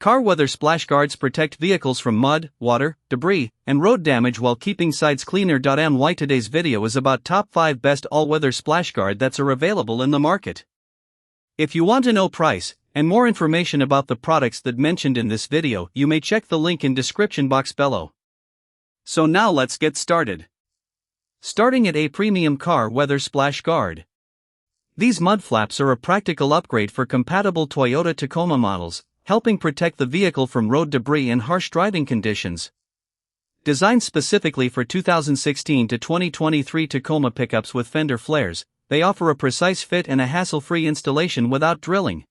Car weather splash guards protect vehicles from mud, water, debris, and road damage while keeping sides cleaner. My today's video is about top 5 best all-weather splash guard that's available in the market. If you want to know price and more information about the products that mentioned in this video, you may check the link in description box below. So now let's get started. Starting at A, premium car weather splash guard. These mud flaps are a practical upgrade for compatible Toyota Tacoma models, helping protect the vehicle from road debris and harsh driving conditions. Designed specifically for 2016 to 2023 Tacoma pickups with fender flares, they offer a precise fit and a hassle-free installation without drilling.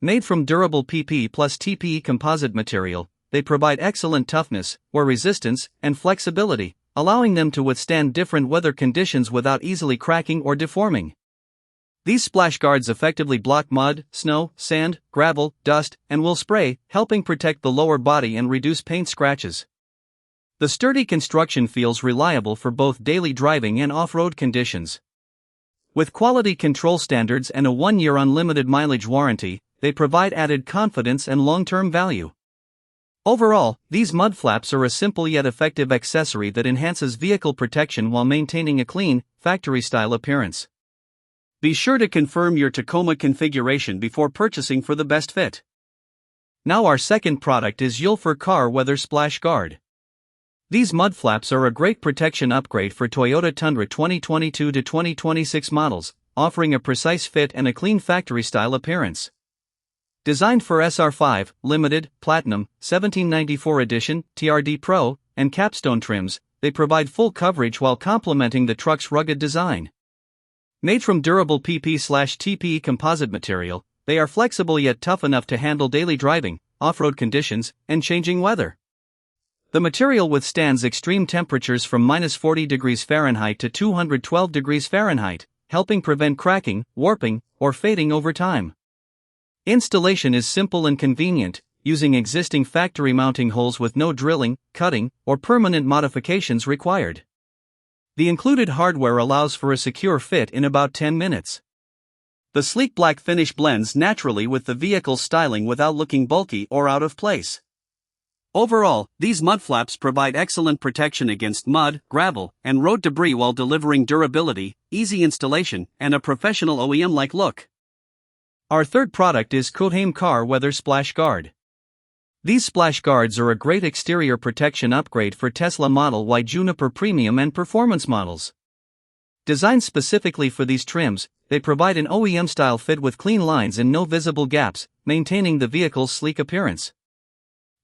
Made from durable PP plus TPE composite material, they provide excellent toughness, wear resistance, and flexibility, allowing them to withstand different weather conditions without easily cracking or deforming. These splash guards effectively block mud, snow, sand, gravel, dust, and will spray, helping protect the lower body and reduce paint scratches. The sturdy construction feels reliable for both daily driving and off-road conditions. With quality control standards and a 1-year unlimited mileage warranty, they provide added confidence and long-term value. Overall, these mud flaps are a simple yet effective accessory that enhances vehicle protection while maintaining a clean, factory-style appearance. Be sure to confirm your Tacoma configuration before purchasing for the best fit. Now our second product is Uilffur Car Weather Splash Guard. These mud flaps are a great protection upgrade for Toyota Tundra 2022 to 2026 models, offering a precise fit and a clean factory-style appearance. Designed for SR5, Limited, Platinum, 1794 Edition, TRD Pro, and Capstone trims, they provide full coverage while complementing the truck's rugged design. Made from durable PP/TPE composite material, they are flexible yet tough enough to handle daily driving, off-road conditions, and changing weather. The material withstands extreme temperatures from -40 degrees Fahrenheit to 212 degrees Fahrenheit, helping prevent cracking, warping, or fading over time. Installation is simple and convenient, using existing factory mounting holes with no drilling, cutting, or permanent modifications required. The included hardware allows for a secure fit in about 10 minutes. The sleek black finish blends naturally with the vehicle's styling without looking bulky or out of place. Overall, these mud flaps provide excellent protection against mud, gravel, and road debris while delivering durability, easy installation, and a professional OEM-like look. Our third product is Coohame Car Weather Splash Guard. These splash guards are a great exterior protection upgrade for Tesla Model Y Juniper Premium and Performance models. Designed specifically for these trims, they provide an OEM-style fit with clean lines and no visible gaps, maintaining the vehicle's sleek appearance.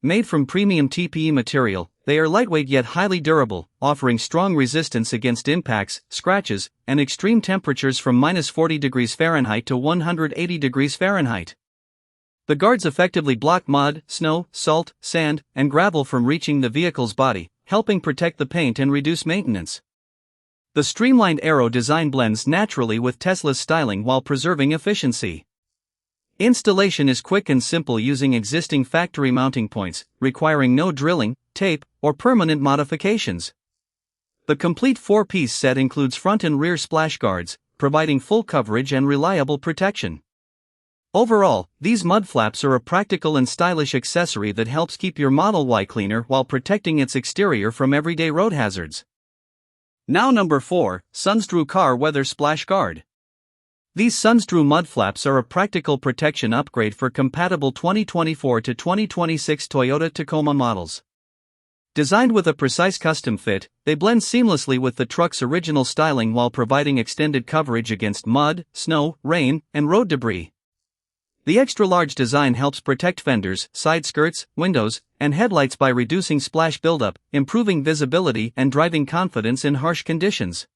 Made from premium TPE material, they are lightweight yet highly durable, offering strong resistance against impacts, scratches, and extreme temperatures from -40 degrees Fahrenheit to 180 degrees Fahrenheit. The guards effectively block mud, snow, salt, sand, and gravel from reaching the vehicle's body, helping protect the paint and reduce maintenance. The streamlined aero design blends naturally with Tesla's styling while preserving efficiency. Installation is quick and simple using existing factory mounting points, requiring no drilling, tape, or permanent modifications. The complete 4-piece set includes front and rear splash guards, providing full coverage and reliable protection. Overall, these mud flaps are a practical and stylish accessory that helps keep your Model Y cleaner while protecting its exterior from everyday road hazards. Now number 4, Sunsdrew Car Weather Splash Guard. These Sunsdrew mud flaps are a practical protection upgrade for compatible 2024 to 2026 Toyota Tacoma models. Designed with a precise custom fit, they blend seamlessly with the truck's original styling while providing extended coverage against mud, snow, rain, and road debris. The extra-large design helps protect fenders, side skirts, windows, and headlights by reducing splash buildup, improving visibility and driving confidence in harsh conditions.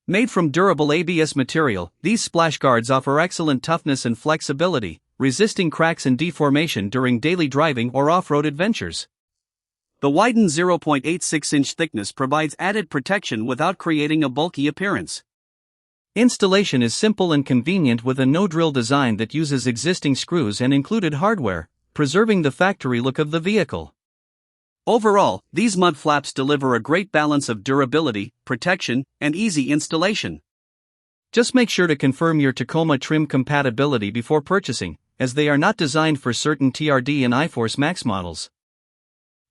Made from durable ABS material, these splash guards offer excellent toughness and flexibility, resisting cracks and deformation during daily driving or off-road adventures. The widened 0.86-inch thickness provides added protection without creating a bulky appearance. Installation is simple and convenient with a no-drill design that uses existing screws and included hardware, preserving the factory look of the vehicle. Overall, these mud flaps deliver a great balance of durability, protection, and easy installation. Just make sure to confirm your Tacoma trim compatibility before purchasing, as they are not designed for certain TRD and iForce Max models.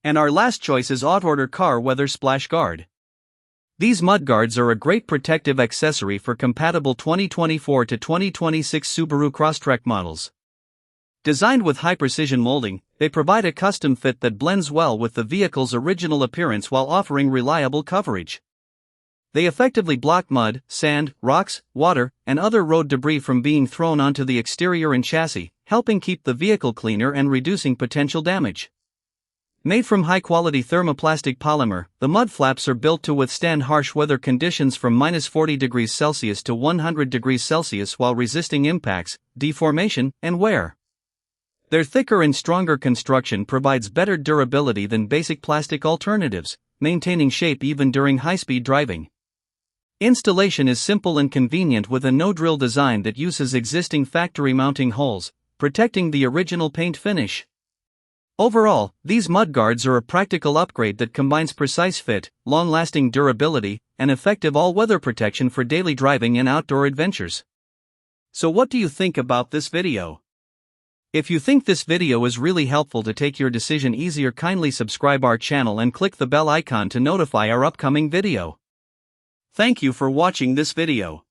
And our last choice is Autorder Car Weather Splash Guard. These mudguards are a great protective accessory for compatible 2024 to 2026 Subaru Crosstrek models. Designed with high-precision molding, they provide a custom fit that blends well with the vehicle's original appearance while offering reliable coverage. They effectively block mud, sand, rocks, water, and other road debris from being thrown onto the exterior and chassis, helping keep the vehicle cleaner and reducing potential damage. Made from high-quality thermoplastic polymer, the mud flaps are built to withstand harsh weather conditions from -40 degrees Celsius to 100 degrees Celsius while resisting impacts, deformation, and wear. Their thicker and stronger construction provides better durability than basic plastic alternatives, maintaining shape even during high-speed driving. Installation is simple and convenient with a no-drill design that uses existing factory mounting holes, protecting the original paint finish. Overall, these mudguards are a practical upgrade that combines precise fit, long-lasting durability, and effective all-weather protection for daily driving and outdoor adventures. So what do you think about this video? If you think this video is really helpful to take your decision easier, kindly subscribe our channel and click the bell icon to notify our upcoming video. Thank you for watching this video.